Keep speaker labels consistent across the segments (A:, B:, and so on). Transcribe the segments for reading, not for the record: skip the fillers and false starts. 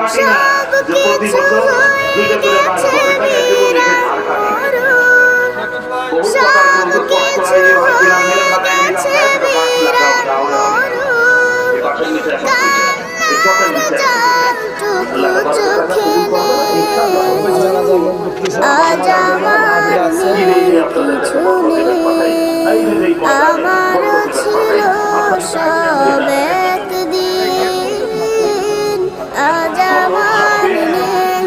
A: কাটি না যে প্রতি বছর 2টা করে বাস হবে টাকা দেবো রেখে ধার কাটি বহুত টাকার মধ্যে কষ্ট হয় যে হয় গ্রাম মেলে ভাতায় নিলাম না একটা বাস লাগাও তাহলে হবে এই বাসের নিচে এখন এই চটের নিচে আল্লাহ তাআলা কবুল করবে ইনশাআল্লাহ
B: আজ আমার কিছু নেই, আমারও ছিল সব একদিন, আজ আমার নেই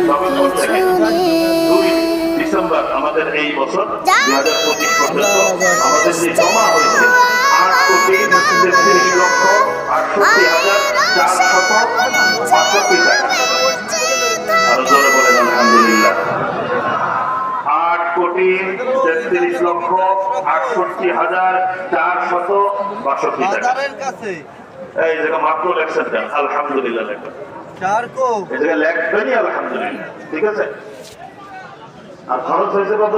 B: কিছু নেই।
A: ডিসেম্বর আমাদের এই বছর 2025 পর্যন্ত আমাদের যে জমা হয়েছে 8,33,68,465 টাকা। আরো জোরে বলেন আলহামদুলিল্লাহ। 8,63,68,462 টাকা। এই জায়গা মাত্র লেখছেন দেন আলহামদুলিল্লাহ লেখবেন, এই জায়গায় লেখবেনই আলহামদুলিল্লাহ, ঠিক আছে। আর খরচ হয়েছে কত?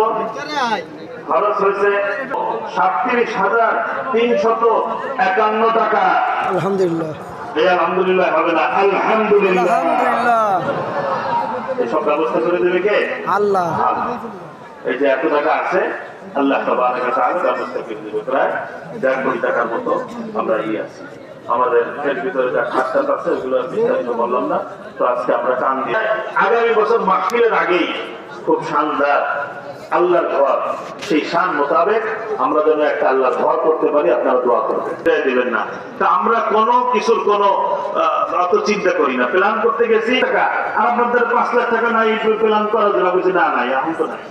A: খরচ হয়েছে 37,351 টাকা।
C: আলহামদুলিল্লাহ।
A: এই আলহামদুলিল্লাহ হবে না, আলহামদুলিল্লাহ। এসব ব্যবস্থা করে দেবে কে?
C: আল্লাহ।
A: এই যে এত টাকা আছে আল্লাহ তাবারক ওয়া তাআলা ব্যবস্থা করে দেবে। প্রায় 1.5 কোটি টাকার মতো আমরা আছি। আমাদের এর ভিতরে যা খাতা আছে ওগুলো বিস্তারিত বললাম না, তো আজকে আমরা কান দিয়ে আগামী বছর মাহফিলের আগেই খুব শানদার আল্লাহর ঘর, সেই শান মোতাবেক আমরা যেন একটা আল্লাহর ঘর করতে পারি, আপনারা দোয়া করবেন, দিবেন না। তা আমরা কোনো কিছুর কোনো অত চিন্তা করি না, প্ল্যান করতে গেছি টাকা আর আপনাদের 5 লাখ টাকা নাই প্ল্যান করা যাবে না, নাই এখন তো নাই।